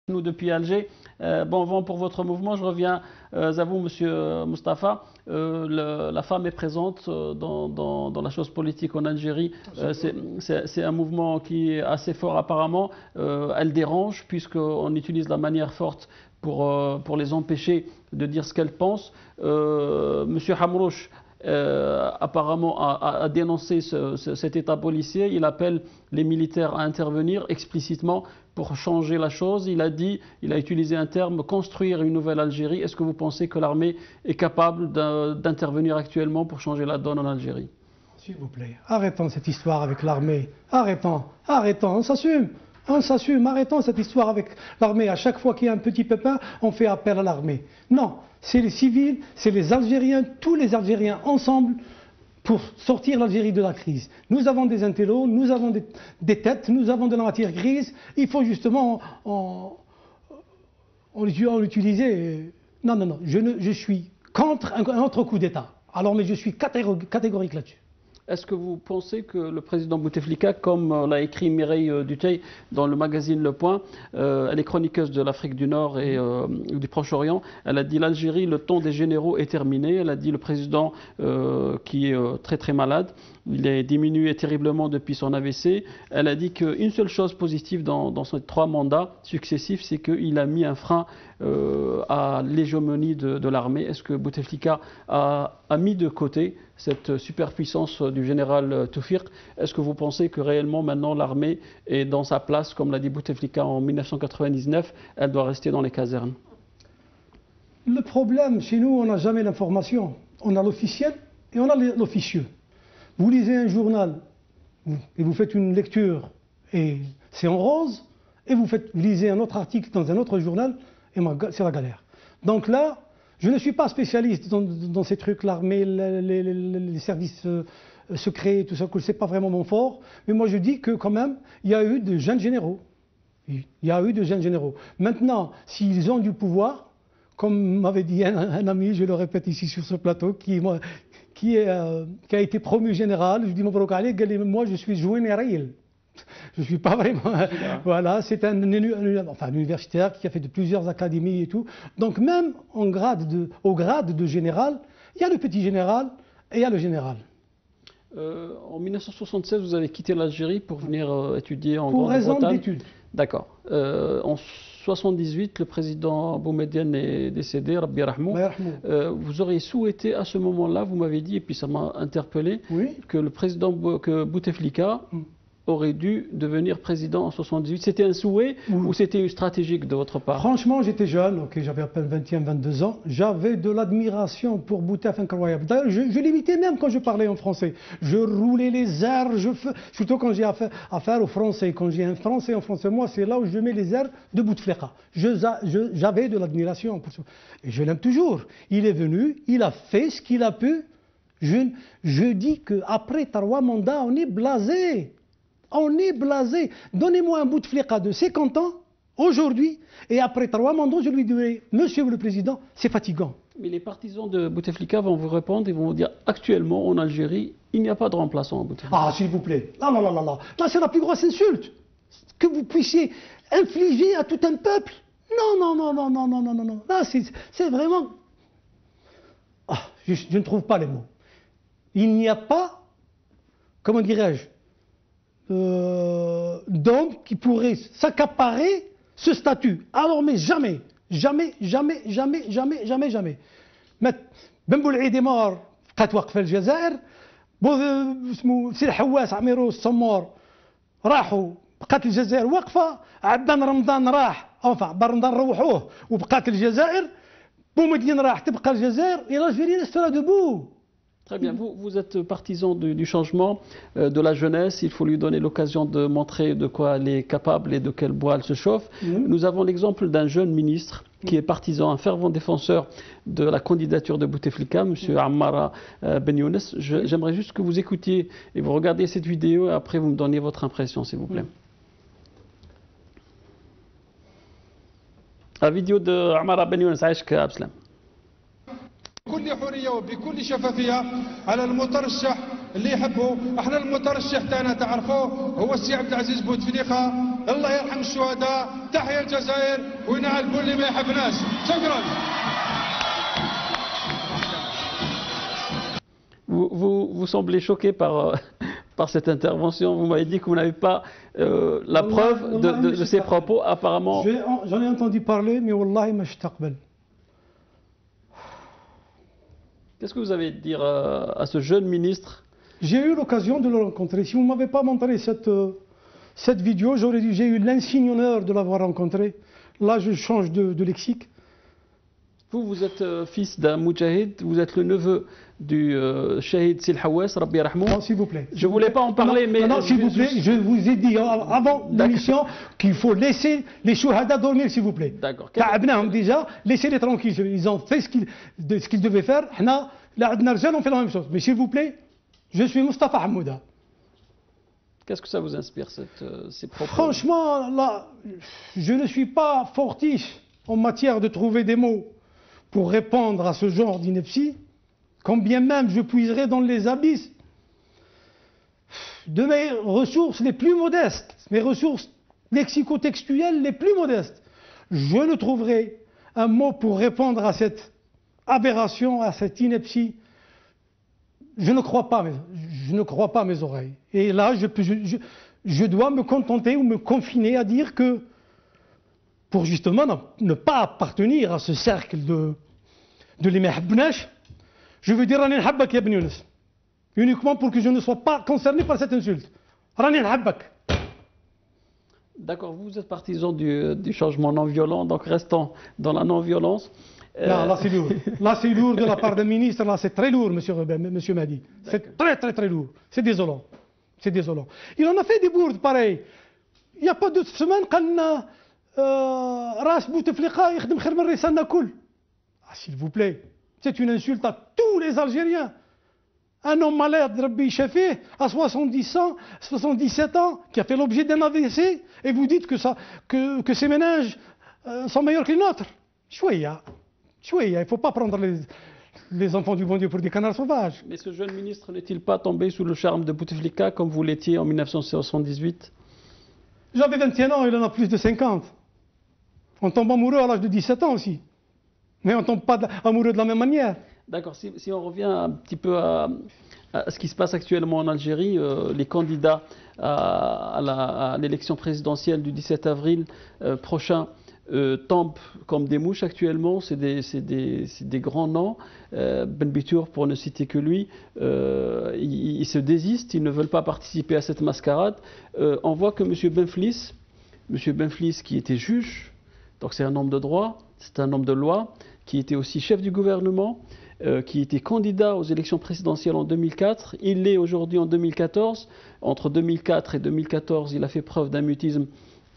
Nous depuis Alger. Bon vent pour votre mouvement. Je reviens à vous, Monsieur Mustapha. La femme est présente dans la chose politique en Algérie. C'est un mouvement qui est assez fort apparemment. Elle dérange puisqu'on utilise la manière forte pour les empêcher de dire ce qu'elles pensent. Monsieur Hamrouche apparemment a dénoncé cet état policier. Il appelle les militaires à intervenir explicitement pour changer la chose. Il a utilisé un terme, construire une nouvelle Algérie. Est-ce que vous pensez que l'armée est capable d'intervenir actuellement pour changer la donne en Algérie? S'il vous plaît, arrêtons cette histoire avec l'armée. Arrêtons, on s'assume. Arrêtons cette histoire avec l'armée. À chaque fois qu'il y a un petit pépin, on fait appel à l'armée. Non, c'est les civils, c'est les Algériens, tous les Algériens ensemble pour sortir l'Algérie de la crise. Nous avons des intellos, nous avons des têtes, nous avons de la matière grise. Il faut justement l'utiliser. Non, je suis contre un autre coup d'État. Alors, mais je suis catégorique là-dessus. Est-ce que vous pensez que le président Bouteflika, comme l'a écrit Mireille Dutheil dans le magazine Le Point, elle est chroniqueuse de l'Afrique du Nord et du Proche-Orient, elle a dit l'Algérie, le temps des généraux est terminé. Elle a dit le président qui est très malade, il est diminué terriblement depuis son AVC. Elle a dit qu'une seule chose positive dans ses 3 mandats successifs, c'est qu'il a mis un frein à l'hégémonie de l'armée. Est-ce que Bouteflika a mis de côté cette superpuissance du général Toufik? Est-ce que vous pensez que réellement maintenant l'armée est dans sa place, comme l'a dit Bouteflika en 1999, elle doit rester dans les casernes? Le problème, chez nous, on n'a jamais l'information. On a l'officiel et on a l'officieux. Vous lisez un journal et vous faites une lecture et c'est en rose, et vous lisez un autre article dans un autre journal et c'est la galère. Donc là, je ne suis pas spécialiste dans ces trucs, l'armée, les services secrets, tout ça, que ce n'est pas vraiment mon fort, mais moi je dis que quand même, il y a eu de jeunes généraux. Maintenant, s'ils ont du pouvoir, comme m'avait dit un ami, je le répète ici sur ce plateau, qui a été promu général, je dis moi je suis général. Je ne suis pas vraiment. Voilà, c'est un universitaire qui a fait de plusieurs académies et tout. Donc même au grade de général, il y a le petit général et il y a le général. En 1976, vous avez quitté l'Algérie pour venir étudier en Grande-Bretagne. Pour raison d'études. D'accord. En 1978, le président Boumedienne est décédé, Rabbi Rahmou. Vous auriez souhaité à ce moment-là, vous m'avez dit, et puis ça m'a interpellé, oui, que le président Bouteflika aurait dû devenir président en 1978. C'était un souhait ou c'était stratégique de votre part? Franchement, j'étais jeune, j'avais à peine 21, 22 ans. J'avais de l'admiration pour Bouteflika incroyable. D'ailleurs, je l'imitais même quand je parlais en français. Je roulais les airs, surtout quand j'ai affaire aux Français. Quand j'ai un Français en français, moi, c'est là où je mets les airs de Bouteflika. J'avais de l'admiration pour ça. Et je l'aime toujours. Il est venu, il a fait ce qu'il a pu. Je dis qu'après 3 mandats, on est blasé. On est blasé. Donnez-moi un Bouteflika de 50 ans, aujourd'hui, et après 3 mandats, je lui dirai, Monsieur le Président, c'est fatigant. Mais les partisans de Bouteflika vont vous répondre et vont vous dire, actuellement, en Algérie, il n'y a pas de remplaçant à Bouteflika. Ah, s'il vous plaît. Là, là, c'est la plus grosse insulte que vous puissiez infliger à tout un peuple. Non. Là, c'est vraiment... Ah, je ne trouve pas les mots. Il n'y a pas, comment dirais-je, d'homme qui pourrait s'accaparer ce statut. Alors mais jamais. Ben Boul'id est mort, بقات واقفة في الجزائر. اسمه سي الحواس عميرو السمار راحوا بقات الجزائر واقفة. عدنان رمضان راح، رمضان روحوه وبقات الجزائر. بومدين راح تبقى الجزائر et l'Algérie restera debout. Très bien, vous êtes partisan du changement, de la jeunesse, il faut lui donner l'occasion de montrer de quoi elle est capable et de quel bois elle se chauffe. Nous avons l'exemple d'un jeune ministre qui est partisan, un fervent défenseur de la candidature de Bouteflika, M. Ammara Ben Younes. J'aimerais juste que vous écoutiez et vous regardiez cette vidéo et après vous me donniez votre impression, s'il vous plaît. La vidéo de Ammara Ben Younes, Aïchk Abslam. بكل حرية وبكل شفافية على المترشح اللي يحبوا. احنا المترشح تاعنا تعرفوه هو السي عبد العزيز بوتفليقه، الله يرحم الشهداء، تحيا الجزائر وينعل اللي ما يحبناش. شكرا. Vous semblez choqué par cette intervention. Vous m'avez dit que vous n'avez pas la preuve de ces propos. Apparemment. J'en ai entendu parler, mais wallahi ma shtaqbal. Qu'est-ce que vous avez à dire à ce jeune ministre? J'ai eu l'occasion de le rencontrer. Si vous ne m'avez pas montré cette vidéo, j'aurais dit j'ai eu l'insigne honneur de l'avoir rencontré. Là, je change de lexique. Vous êtes fils d'un moudjahid, vous êtes le neveu du shahid Sil Hawes, Rabbi Rahmou. Non, s'il vous plaît. Je ne voulais pas en parler, mais... Non, s'il vous plaît, je vous ai dit avant l'émission qu'il faut laisser les chouhada dormir, s'il vous plaît. D'accord. Déjà, laissez-les tranquilles. Ils ont fait ce qu'ils devaient faire. Là, on fait la même chose. Mais s'il vous plaît, je suis Mustafa Hamouda. Qu'est-ce que ça vous inspire, ces propos? Franchement, là, je ne suis pas fortiche en matière de trouver des mots pour répondre à ce genre d'ineptie, quand bien même je puiserai dans les abysses de mes ressources les plus modestes, mes ressources lexico-textuelles les plus modestes. Je ne trouverai un mot pour répondre à cette aberration, à cette ineptie. Je ne crois pas mes oreilles. Et là, je dois me contenter ou me confiner à dire que pour justement ne pas appartenir à ce cercle de les mehabnash, je veux dire Rani Habak Ibn Yunus, uniquement pour que je ne sois pas concerné par cette insulte. Rani Habak. D'accord, vous êtes partisan du changement non violent, donc restons dans la non-violence. Là c'est lourd. Là c'est lourd de la part d'un ministre, là c'est très lourd, monsieur Mahdi. C'est très lourd. C'est désolant. C'est désolant. Il en a fait des bourdes pareilles. Il n'y a pas 2 semaines qu'on Ras Bouteflika يخدم خير من رسالنا كل. S'il vous plaît, c'est une insulte à tous les Algériens. Un homme malade, Rabbi Chafé, à 77 ans, qui a fait l'objet d'un AVC, et vous dites que ses méninges sont meilleurs que les nôtres. Chouïa, il ne faut pas prendre les enfants du bon Dieu pour des canards sauvages. Mais ce jeune ministre n'est-il pas tombé sous le charme de Bouteflika comme vous l'étiez en 1978? J'avais 21 ans, il en a plus de 50. On tombe amoureux à l'âge de 17 ans aussi. Mais on ne tombe pas amoureux de la même manière. D'accord, si on revient un petit peu à ce qui se passe actuellement en Algérie, les candidats à l'élection présidentielle du 17 avril prochain tombent comme des mouches actuellement, c'est des grands noms. Ben Bitour, pour ne citer que lui, ils se désistent, ils ne veulent pas participer à cette mascarade. On voit que M. Benflis, qui était juge, donc c'est un homme de droit, c'est un homme de loi, qui était aussi chef du gouvernement, qui était candidat aux élections présidentielles en 2004. Il l'est aujourd'hui en 2014. Entre 2004 et 2014, il a fait preuve d'un mutisme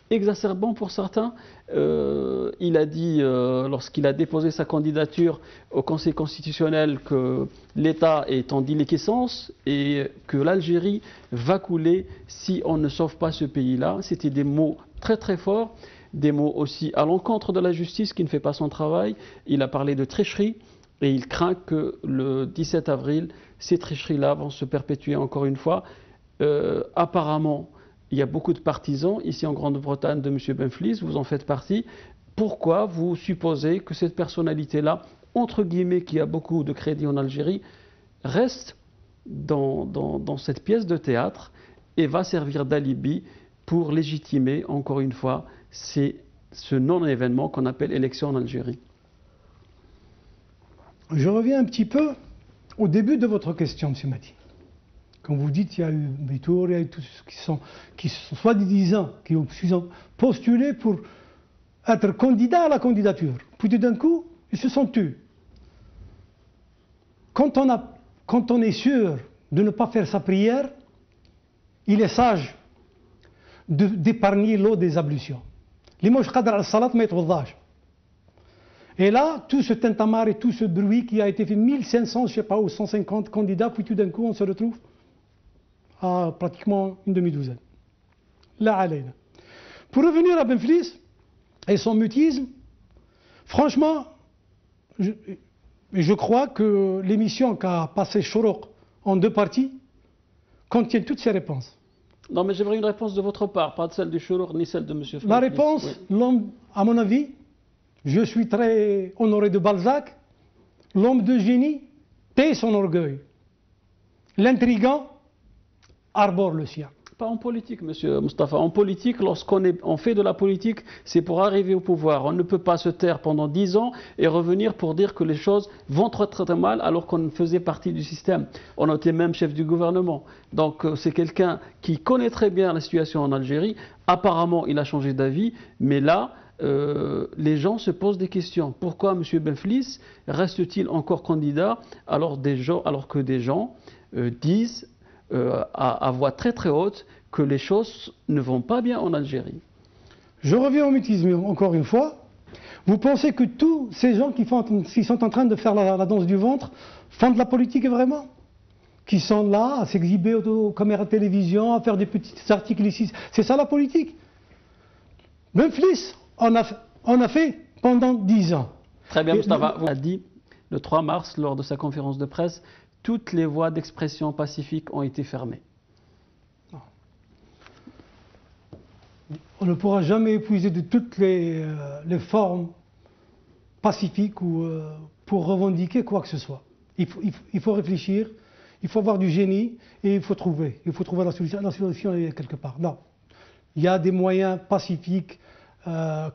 exacerbant pour certains. Il a dit, lorsqu'il a déposé sa candidature au Conseil constitutionnel, que l'État est en déliquescence et que l'Algérie va couler si on ne sauve pas ce pays-là. C'était des mots très très forts. Des mots aussi à l'encontre de la justice qui ne fait pas son travail. Il a parlé de tricherie et il craint que le 17 avril, ces tricheries-là vont se perpétuer encore une fois. Apparemment, il y a beaucoup de partisans ici en Grande-Bretagne de M. Benflis, vous en faites partie. Pourquoi vous supposez que cette personnalité-là, entre guillemets, qui a beaucoup de crédit en Algérie, reste dans cette pièce de théâtre et va servir d'alibi pour légitimer, encore une fois, ce non-événement qu'on appelle élection en Algérie? Je reviens un petit peu au début de votre question, M. Mati. Quand vous dites qu'il y a eu Bitour, il y a eu tous ceux qui sont soi-disant, qui ont postulé pour être candidats à la candidature. Puis tout d'un coup, ils se sont tus. Quand on est sûr de ne pas faire sa prière, il est sage d'épargner l'eau des ablutions. Et là, tout ce tintamarre et tout ce bruit qui a été fait, 1500, je ne sais pas, ou 150 candidats, puis tout d'un coup, on se retrouve à pratiquement une demi-douzaine. Là, alayna. Pour revenir à Benflis et son mutisme, franchement, je crois que l'émission qu'a passé Chorouk en 2 parties contiennent toutes ces réponses. Non, mais j'aimerais une réponse de votre part, pas celle du Chourour ni celle de M. Fliss. La réponse, oui. l'homme, à mon avis, je suis très honoré de Balzac, l'homme de génie tait son orgueil. L'intrigant arbore le sien. Pas en politique, monsieur Moustapha. En politique, lorsqu'on fait de la politique, c'est pour arriver au pouvoir. On ne peut pas se taire pendant 10 ans et revenir pour dire que les choses vont très très mal alors qu'on faisait partie du système. On était même chef du gouvernement. Donc c'est quelqu'un qui connaît très bien la situation en Algérie. Apparemment, il a changé d'avis, mais là, les gens se posent des questions. Pourquoi M. Benflis reste-t-il encore candidat alors que des gens disent à voix très très haute que les choses ne vont pas bien en Algérie? Je reviens au mutisme encore une fois. Vous pensez que tous ces gens qui sont en train de faire la danse du ventre font de la politique vraiment? Qui sont là à s'exhiber aux caméras de télévision, à faire des petits articles ici. C'est ça la politique? Benflis on a fait pendant 10 ans. Très bien, Moustapha. Vous avez dit le 3 mars lors de sa conférence de presse, toutes les voies d'expression pacifique ont été fermées. On ne pourra jamais épuiser de toutes les formes pacifiques ou pour revendiquer quoi que ce soit. Il faut réfléchir, il faut avoir du génie et il faut trouver la solution. La solution est quelque part. Non, il y a des moyens pacifiques,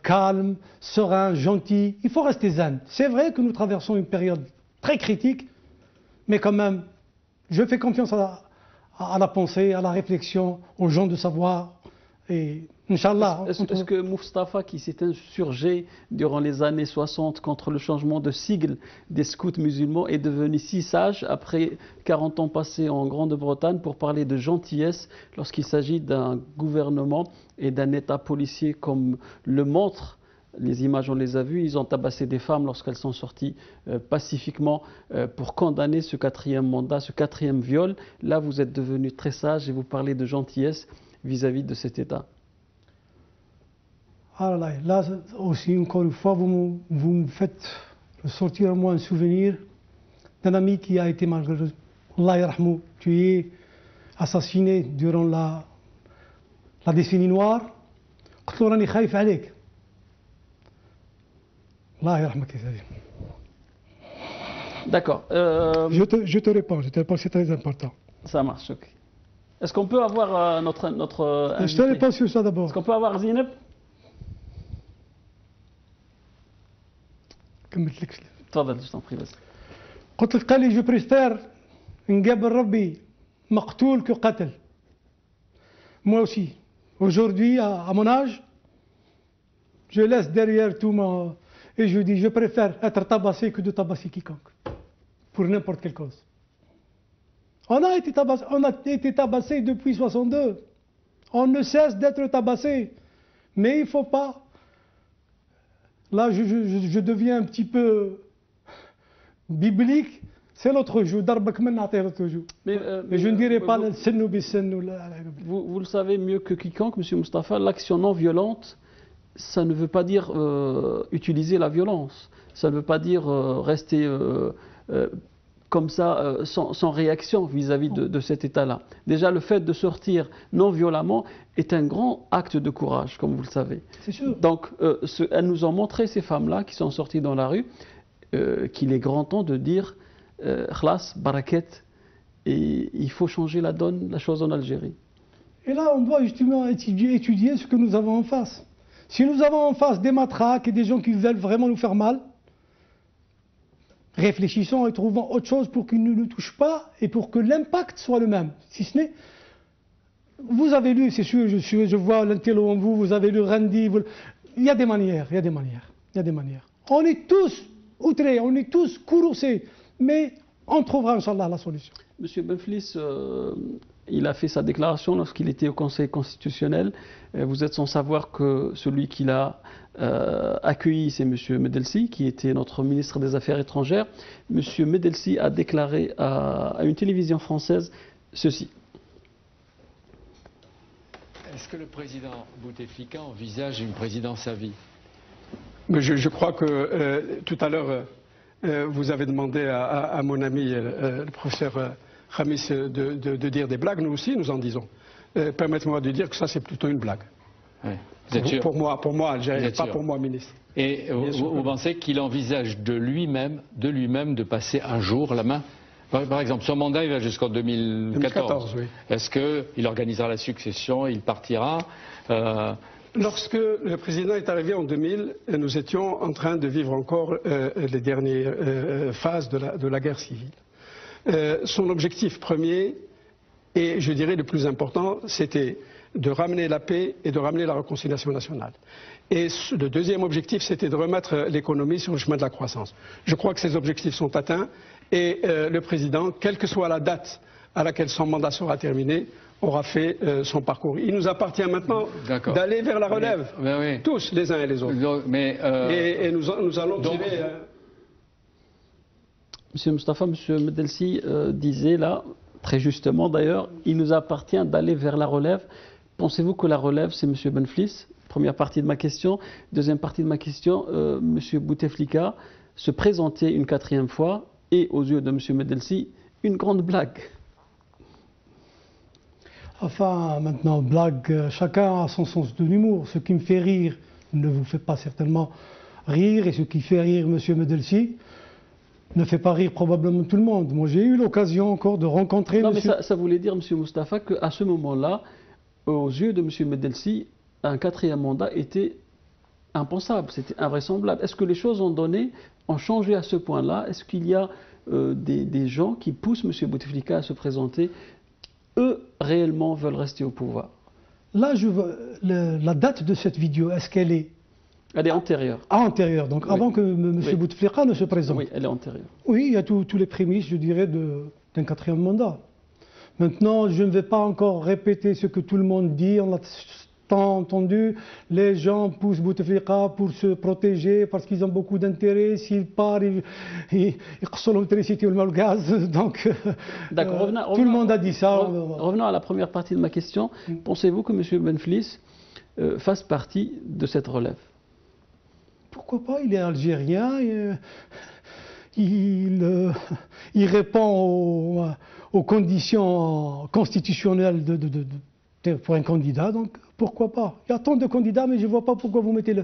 calmes, sereins, gentils. Il faut rester zen. C'est vrai que nous traversons une période très critique, mais quand même, je fais confiance à la pensée, à la réflexion, aux gens de savoir. Et Inch'Allah. Est-ce que Moustapha, qui s'est insurgé durant les années 60 contre le changement de sigle des scouts musulmans, est devenu si sage après 40 ans passés en Grande-Bretagne pour parler de gentillesse lorsqu'il s'agit d'un gouvernement et d'un État policier comme le montre? Les images, on les a vues, ils ont tabassé des femmes lorsqu'elles sont sorties pacifiquement pour condamner ce 4e mandat, ce 4e viol. Là, vous êtes devenu très sage et vous parlez de gentillesse vis-à-vis de cet État. Ah là aussi, encore une fois, vous me faites ressortir à moi un souvenir d'un ami qui a été malgré Allah yarhamou, tué, assassiné durant la décennie noire. D'accord. Je te réponds, c'est très important. Ça marche, ok. Est-ce qu'on peut avoir notre invité? Je te réponds sur ça d'abord. Est-ce qu'on peut avoir Zineb? تفضل, je t'en prie, vas-y. قلت لك قال لي جو بريفير نقابل ربي مقتول كقتل. Moi aussi, aujourd'hui, à mon âge, je laisse derrière tout mon... Et je dis, je préfère être tabassé que de tabasser quiconque, pour n'importe quelle cause. On a été tabassé depuis 62. On ne cesse d'être tabassé. Mais il ne faut pas... Là, je deviens un petit peu biblique. C'est l'autre jour. Mais je ne dirais pas le sennou bis-sennou. Vous le savez mieux que quiconque, M. Moustapha, l'action non violente, ça ne veut pas dire utiliser la violence. Ça ne veut pas dire rester comme ça, sans réaction vis-à-vis de cet état-là. Déjà, le fait de sortir non violemment est un grand acte de courage, comme vous le savez. C'est sûr. Donc, elles nous ont montré, ces femmes-là, qui sont sorties dans la rue, qu'il est grand temps de dire khlas, baraket, et il faut changer la donne, la chose en Algérie. Et là, on doit justement étudier ce que nous avons en face. Si nous avons en face des matraques et des gens qui veulent vraiment nous faire mal, réfléchissons et trouvons autre chose pour qu'ils ne nous touchent pas et pour que l'impact soit le même. Si ce n'est... Vous avez lu, c'est sûr, je vois l'intello en vous, vous avez lu Randi, il y a des manières, il y a des manières. On est tous outrés, on est tous courroucés, mais on trouvera, Inch'Allah, la solution. Monsieur Benflis, il a fait sa déclaration lorsqu'il était au Conseil constitutionnel. Vous êtes sans savoir que celui qui l'a accueilli, c'est M. Medelsi, qui était notre ministre des Affaires étrangères. M. Medelsi a déclaré à une télévision française ceci. Est-ce que le président Bouteflika envisage une présidence à vie? Je crois que tout à l'heure, vous avez demandé à mon ami, le professeur Khamis, de dire des blagues, nous aussi nous en disons. Permettez-moi de dire que ça c'est plutôt une blague. Oui. Vous êtes sûr? Pour moi, Algérien, pas sûr? pour moi, ministre. Et vous pensez qu'il envisage de lui-même de passer un jour la main? Par exemple, son mandat il va jusqu'en 2014. Oui. Est-ce qu'il organisera la succession, il partira Lorsque le président est arrivé en 2000, nous étions en train de vivre encore les dernières phases de la guerre civile. Son objectif premier, et je dirais le plus important, c'était de ramener la paix et de ramener la réconciliation nationale. Et le deuxième objectif, c'était de remettre l'économie sur le chemin de la croissance. Je crois que ces objectifs sont atteints et le président, quelle que soit la date à laquelle son mandat sera terminé, aura fait son parcours. Il nous appartient maintenant d'aller vers la relève, oui. tous les uns et les autres. Donc, et nous allons tirer... Monsieur Mustafa, Monsieur Medelsi disait là, très justement d'ailleurs, il nous appartient d'aller vers la relève. Pensez-vous que la relève, c'est Monsieur Benflis? Première partie de ma question. Deuxième partie de ma question, Monsieur Bouteflika se présenter une quatrième fois et aux yeux de Monsieur Medelsi, une grande blague. Enfin, maintenant, blague, chacun a son sens de l'humour. Ce qui me fait rire ne vous fait pas certainement rire, et ce qui fait rire M. Medelsi ne fait pas rire probablement tout le monde. Moi, j'ai eu l'occasion encore de rencontrer Non, monsieur... mais ça voulait dire, M. Mustafa, qu'à ce moment-là, aux yeux de M. Medelsi, un quatrième mandat était impensable, c'était invraisemblable. Est-ce que les choses ont changé à ce point-là? Est-ce qu'il y a des gens qui poussent M. Bouteflika à se présenter? Eux, réellement, veulent rester au pouvoir. Là, la date de cette vidéo, est-ce qu'elle est... Elle est antérieure. Antérieure, donc oui. Avant que M. Bouteflika ne se présente. Oui, elle est antérieure. Oui, il y a tous les prémices, je dirais, d'un quatrième mandat. Maintenant, je ne vais pas encore répéter ce que tout le monde dit, on l'a tant entendu, les gens poussent Bouteflika pour se protéger parce qu'ils ont beaucoup d'intérêt, s'ils partent, ils consomment l'électricité ou le gaz, donc tout le monde a dit ça. Revenons à la première partie de ma question. Pensez-vous que M. Benflis fasse partie de cette relève? Pourquoi pas, il est algérien, il répond aux conditions constitutionnelles pour un candidat, donc pourquoi pas. Il y a tant de candidats, mais je ne vois pas pourquoi vous mettez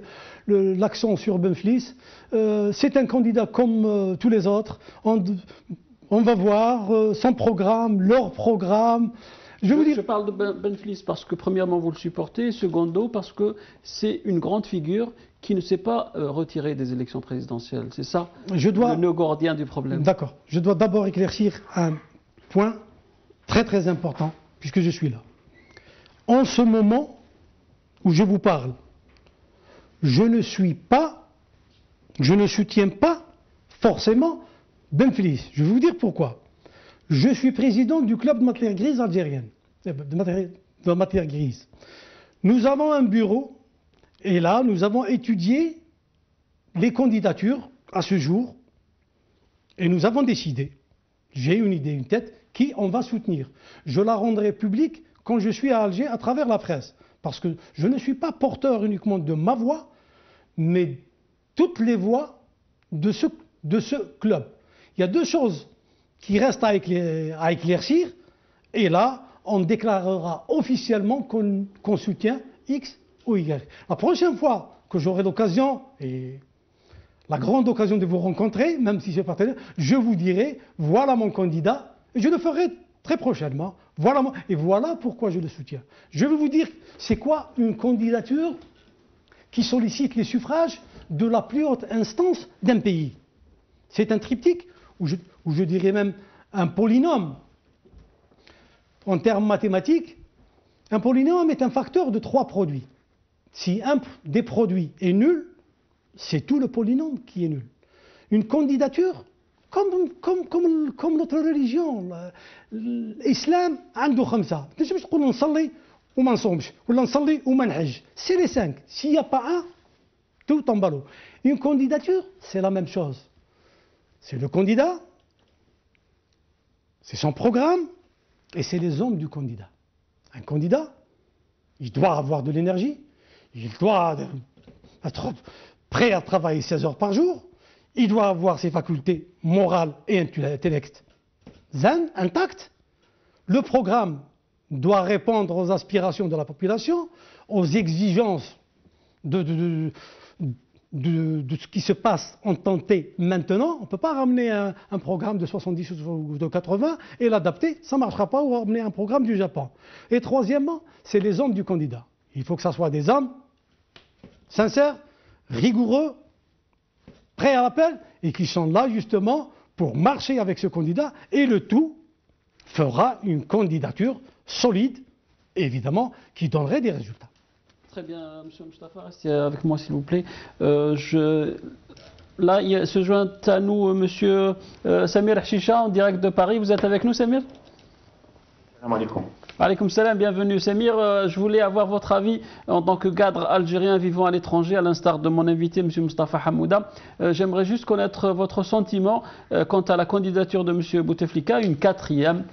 l'accent sur Benflis. C'est un candidat comme tous les autres. On va voir son programme, leur programme. Je parle de Benflis parce que premièrement vous le supportez, et secondo parce que c'est une grande figure qui ne s'est pas retirée des élections présidentielles. C'est ça le nœud gordien du problème. D'accord. Je dois d'abord éclaircir un point très très important, puisque je suis là. En ce moment où je vous parle, je ne soutiens pas forcément Benflis. Je vais vous dire pourquoi. Je suis président du club de matière grise algérienne, de matière grise. Nous avons un bureau et là, nous avons étudié les candidatures à ce jour et nous avons décidé, j'ai une idée, une tête, qui on va soutenir. Je la rendrai publique quand je suis à Alger à travers la presse. Parce que je ne suis pas porteur uniquement de ma voix, mais toutes les voix de ce club. Il y a deux choses qui restent à éclaircir, et là, on déclarera officiellement qu'on soutient X ou Y. La prochaine fois que j'aurai l'occasion, et la grande occasion de vous rencontrer, même si c'est partenaire, je vous dirai, voilà mon candidat, et je le ferai très prochainement, et voilà pourquoi je le soutiens. Je vais vous dire, c'est quoi une candidature qui sollicite les suffrages de la plus haute instance d'un pays? C'est un triptyque, ou je dirais même un polynôme. En termes mathématiques, un polynôme est un facteur de 3 produits. Si un des produits est nul, c'est tout le polynôme qui est nul. Une candidature, comme notre religion, l'islam, عنده 5. مش تقول نصلي وما نصومش ولا نصلي وما نحج. C'est les 5. S'il n'y a pas un, tout en ballot. Une candidature, c'est la même chose. C'est le candidat, c'est son programme et c'est les hommes du candidat. Un candidat, il doit avoir de l'énergie, il doit être prêt à travailler 16 heures par jour, il doit avoir ses facultés morales et intellectuelles intactes, le programme doit répondre aux aspirations de la population, aux exigences de ce qui se passe en temps T maintenant. On ne peut pas ramener un programme de 70 ou de 80 et l'adapter, ça ne marchera pas, ou ramener un programme du Japon. Et troisièmement, c'est les hommes du candidat. Il faut que ce soit des hommes sincères, rigoureux, prêts à l'appel, et qui sont là justement pour marcher avec ce candidat, et le tout fera une candidature solide, évidemment, qui donnerait des résultats. Très bien, M. Mustafa, restez avec moi s'il vous plaît. Là, il se joint à nous M. Samir Hchicha en direct de Paris. Vous êtes avec nous, Samir? Salam alaikum. Alaykoum salam, bienvenue Samir. Je voulais avoir votre avis en tant que cadre algérien vivant à l'étranger, à l'instar de mon invité, M. Mustafa Hamouda. J'aimerais juste connaître votre sentiment quant à la candidature de M. Bouteflika, une quatrième.